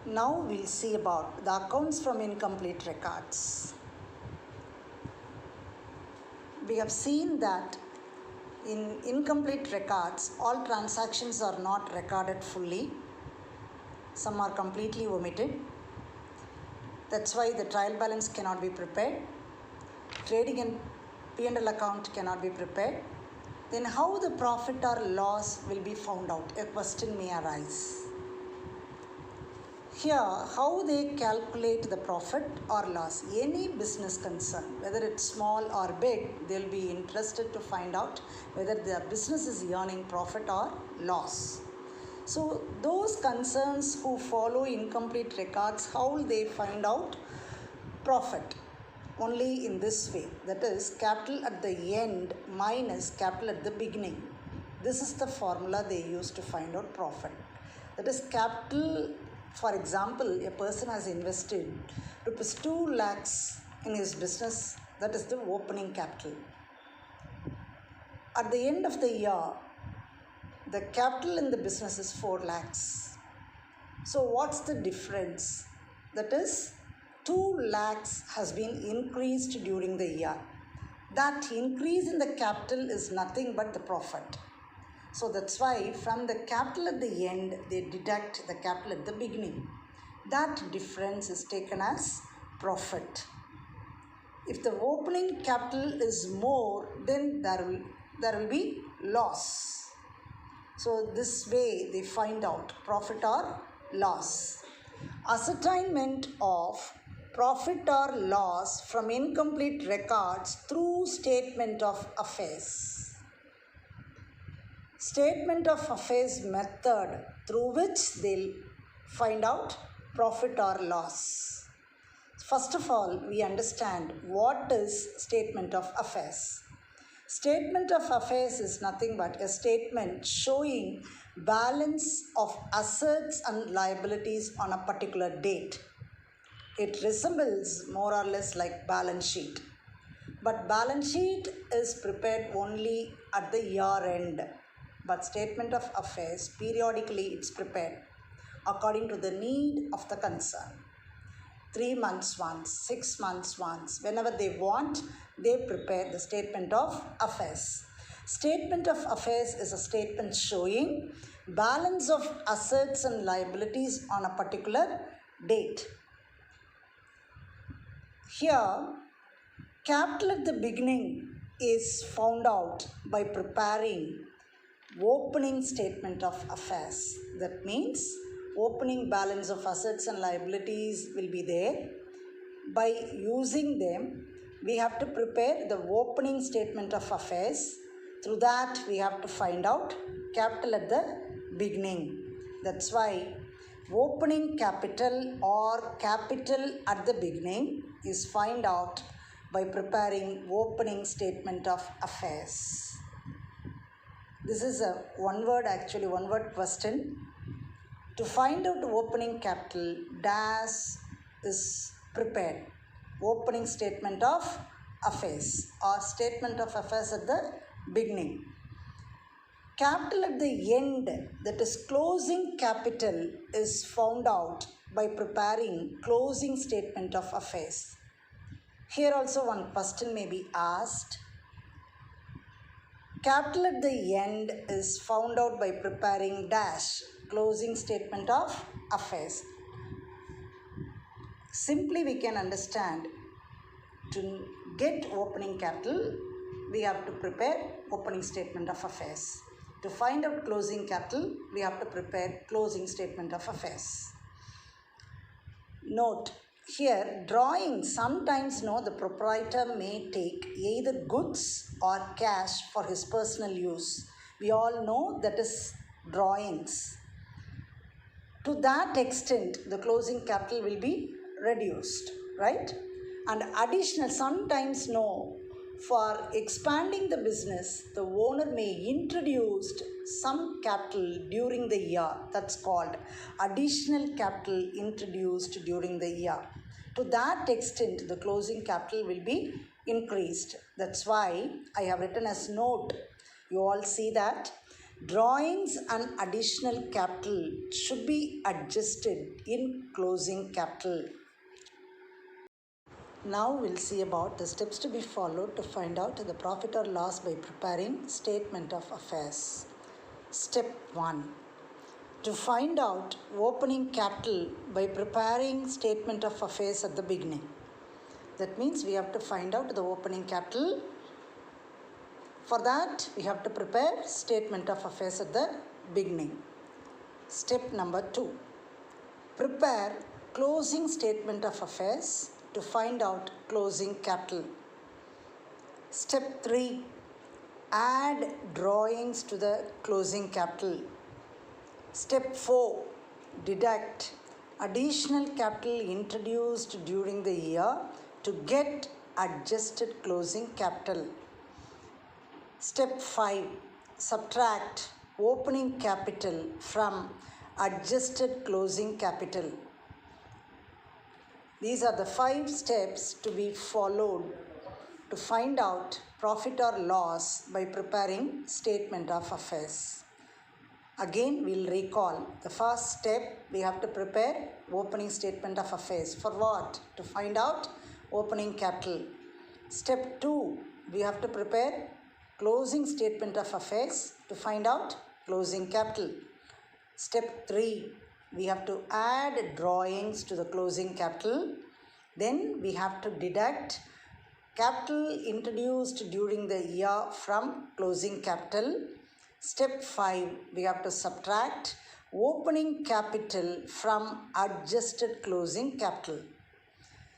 Now we'll see about the accounts from incomplete records. We have seen that in incomplete records, all transactions are not recorded fully. Some are completely omitted. That's why the trial balance cannot be prepared. Trading and P&L account cannot be prepared. Then how the profit or loss will be found out? A question may arise. Here, how they calculate the profit or loss. Any business concern, whether it's small or big, they'll be interested to find out whether their business is earning profit or loss. So those concerns who follow incomplete records, how will they find out profit? Only in this way, that is capital at the end minus capital at the beginning. This is the formula they use to find out profit. That is capital. For example, a person has invested rupees 2 lakhs in his business, that is the opening capital. At the end of the year, the capital in the business is 4 lakhs. So what's the difference? That is 2 lakhs has been increased during the year. That increase in the capital is nothing but the profit. So that's why from the capital at the end, they deduct the capital at the beginning. That difference is taken as profit. If the opening capital is more, then there will be loss. So this way they find out profit or loss. Ascertainment of profit or loss from incomplete records through statement of affairs. Statement of affairs method through which they'll find out profit or loss. First of all, we understand what is statement of affairs. Statement of affairs is nothing but a statement showing balance of assets and liabilities on a particular date. It resembles more or less like balance sheet. But balance sheet is prepared only at the year end. But statement of affairs, periodically it's prepared according to the need of the concern. 3 months once, 6 months once, whenever they want, they prepare the statement of affairs. Statement of affairs is a statement showing balance of assets and liabilities on a particular date. Here, capital at the beginning is found out by preparing opening statement of affairs. That means opening balance of assets and liabilities will be there. By using them, we have to prepare the opening statement of affairs. Through that, we have to find out capital at the beginning. That's why opening capital or capital at the beginning is find out by preparing opening statement of affairs. This is a one word question. To find out opening capital, dash is prepared. Opening statement of affairs or statement of affairs at the beginning. Capital at the end, that is closing capital, is found out by preparing closing statement of affairs. Here also one question may be asked. Capital at the end is found out by preparing dash, closing statement of affairs. Simply we can understand, to get opening capital, we have to prepare opening statement of affairs. To find out closing capital, we have to prepare closing statement of affairs. Note, here drawing, sometimes the proprietor may take either goods or cash for his personal use. We all know that is drawings. To that extent, the closing capital will be reduced, right? And additional, sometimes for expanding the business, the owner may introduce some capital during the year. That's called additional capital introduced during the year. To that extent, the closing capital will be increased. That's why I have written as note. You all see that Drawings and additional capital should be adjusted in closing capital. Now we'll see about the steps to be followed to find out the profit or loss by preparing statement of affairs. Step 1. To find out opening capital by preparing statement of affairs at the beginning. That means we have to find out the opening capital. For that, we have to prepare statement of affairs at the beginning. Step number 2. Prepare closing statement of affairs to find out closing capital. Step 3. Add drawings to the closing capital. Step 4. Deduct additional capital introduced during the year to get adjusted closing capital. Step 5. Subtract opening capital from adjusted closing capital. These are the 5 steps to be followed to find out profit or loss by preparing statement of affairs. Again, we'll recall the first step. We have to prepare opening statement of affairs. For what? To find out opening capital. Step 2. We have to prepare closing statement of affairs to find out closing capital. Step 3. We have to add drawings to the closing capital. Then we have to deduct capital introduced during the year from closing capital. Step 5. We have to subtract opening capital from adjusted closing capital.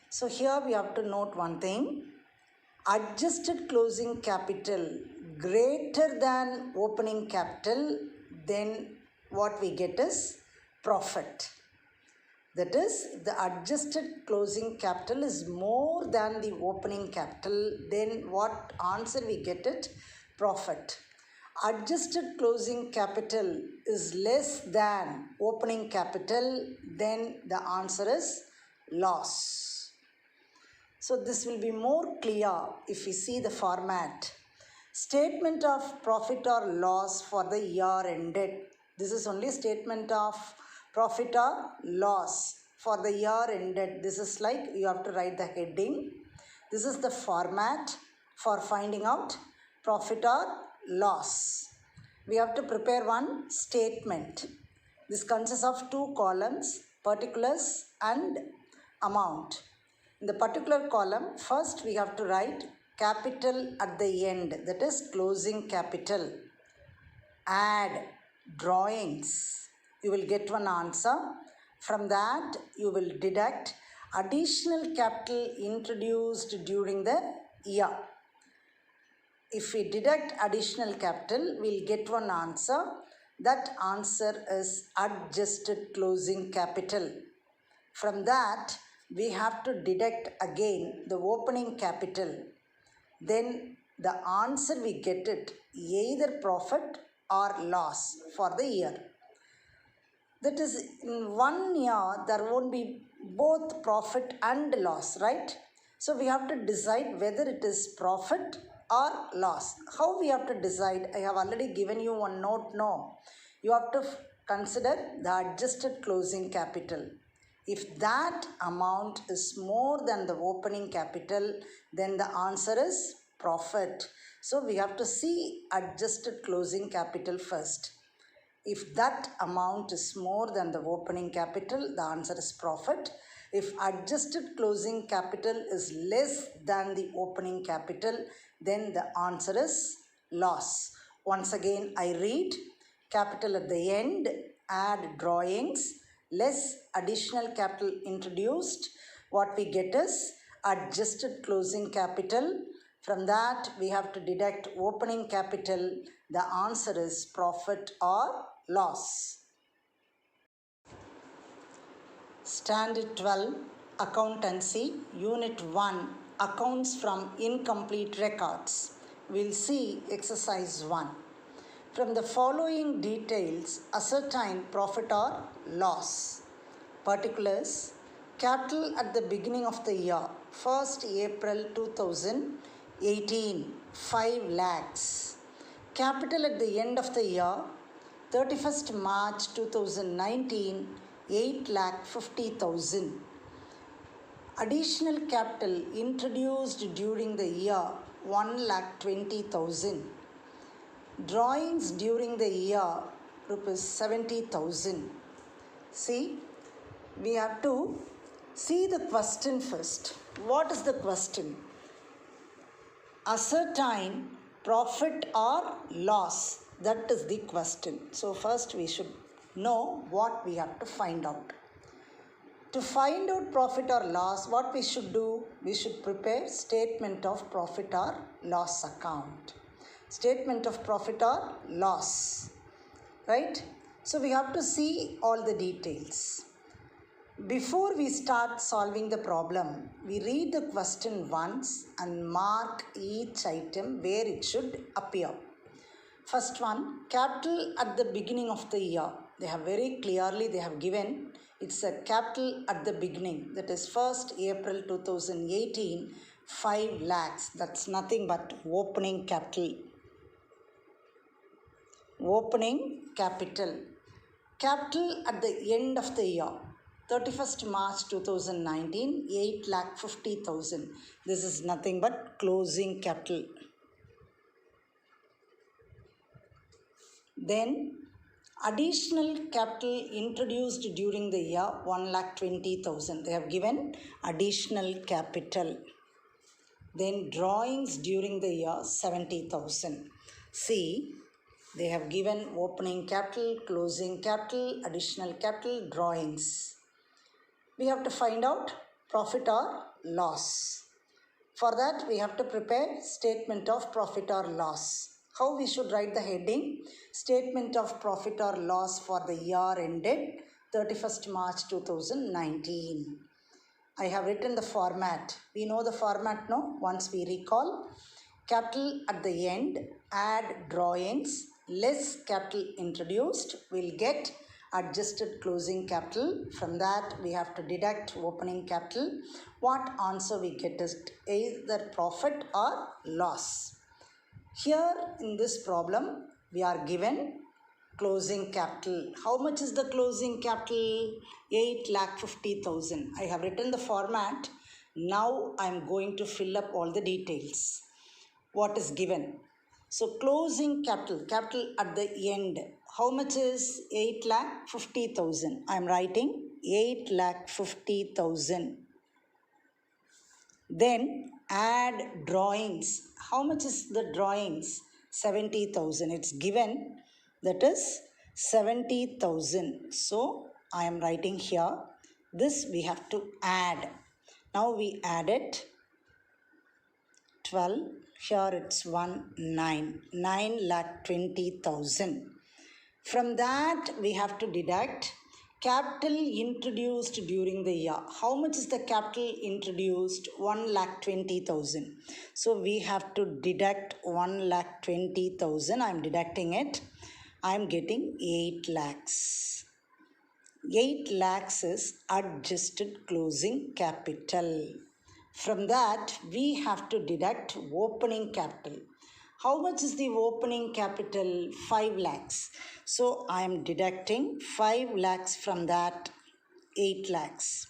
So here we have to note one thing. Adjusted closing capital greater than opening capital, then what we get is profit. That is, the adjusted closing capital is more than the opening capital, then what answer we get it? Profit. Adjusted closing capital is less than opening capital, then the answer is loss. So this will be more clear if we see the format. Statement of profit or loss for the year ended. This is only statement of profit or loss for the year ended. This is like you have to write the heading. This is the format for finding out profit or loss. We have to prepare one statement. This consists of 2 columns, particulars and amount. In the particular column, first we have to write capital at the end, that is closing capital. Add drawings. You will get one answer. From that, you will deduct additional capital introduced during the year. If we deduct additional capital, we'll get one answer. That answer is adjusted closing capital. From that, we have to deduct again the opening capital. Then the answer we get it either profit or loss for the year. That is, in 1 year there won't be both profit and loss, right? So we have to decide whether it is profit or loss. How we have to decide? I have already given you one note. No, you have to consider the adjusted closing capital. If that amount is more than the opening capital, then the answer is profit. So we have to see adjusted closing capital first. If that amount is more than the opening capital, the answer is profit. If adjusted closing capital is less than the opening capital, then the answer is loss. Once again, I read capital at the end, add drawings, less additional capital introduced. What we get is adjusted closing capital. From that, we have to deduct opening capital. The answer is profit or loss. Standard 12, Accountancy, Unit 1, Accounts from Incomplete Records. We'll see exercise 1. From the following details, ascertain profit or loss. Particulars: capital at the beginning of the year, 1st April 2018, 5 lakhs. Capital at the end of the year, 31st March 2019, 8,50,000. Additional capital introduced during the year, 1,20,000. Drawings during the year, rupees 70,000. See, we have to see the question first. What is the question? Ascertain profit or loss. That is the question. So first we should know what we have to find out. To find out profit or loss, what we should do? We should prepare statement of profit or loss account. Statement of profit or loss. Right? So we have to see all the details. Before we start solving the problem, we read the question once and mark each item where it should appear. First one, capital at the beginning of the year. They have very clearly, they have given, it's a capital at the beginning. That is 1st April 2018, 5 lakhs. That's nothing but opening capital. Opening capital. Capital at the end of the year. 31st March 2019, 8,50,000. This is nothing but closing capital. Then additional capital introduced during the year, 1,20,000. They have given additional capital. Then drawings during the year, 70,000. See, they have given opening capital, closing capital, additional capital, drawings. We have to find out profit or loss. For that, we have to prepare statement of profit or loss. How we should write the heading? Statement of profit or loss for the year ended 31st March 2019. I have written the format. We know the format, no? Once we recall. Capital at the end, add drawings, less capital introduced, we'll get adjusted closing capital. From that, we have to deduct opening capital. What answer we get is either profit or loss. Here in this problem, we are given closing capital. How much is the closing capital? 8,50,000. I have written the format. Now I am going to fill up all the details. What is given? So closing capital, capital at the end. How much is 8,50,000? I am writing 8,50,000. Then add drawings. How much is the drawings? 70,000. It's given, that is 70,000. So I am writing here. This we have to add. Now we add it. 12. Here it's 9,20,000. From that we have to deduct capital introduced during the year. How much is the capital introduced? 1,20,000. So we have to deduct 1,20,000. I am deducting it. I am getting 8 lakhs. 8 lakhs is adjusted closing capital. From that, we have to deduct opening capital. How much is the opening capital? 5 lakhs. So, I am deducting 5 lakhs from that 8 lakhs.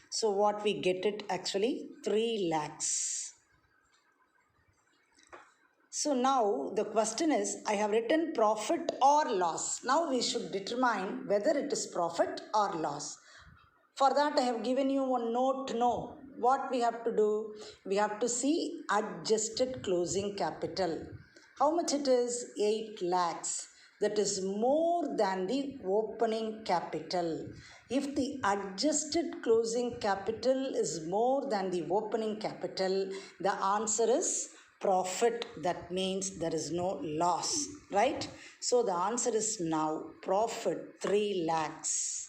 So, what we get it actually 3 lakhs. So, now the question is, I have written profit or loss. Now, we should determine whether it is profit or loss. For that, I have given you one note to know. What we have to do? We have to see adjusted closing capital. How much it is? 8 lakhs. That is more than the opening capital. If the adjusted closing capital is more than the opening capital, the answer is profit. That means there is no loss, right? So the answer is now profit 3 lakhs.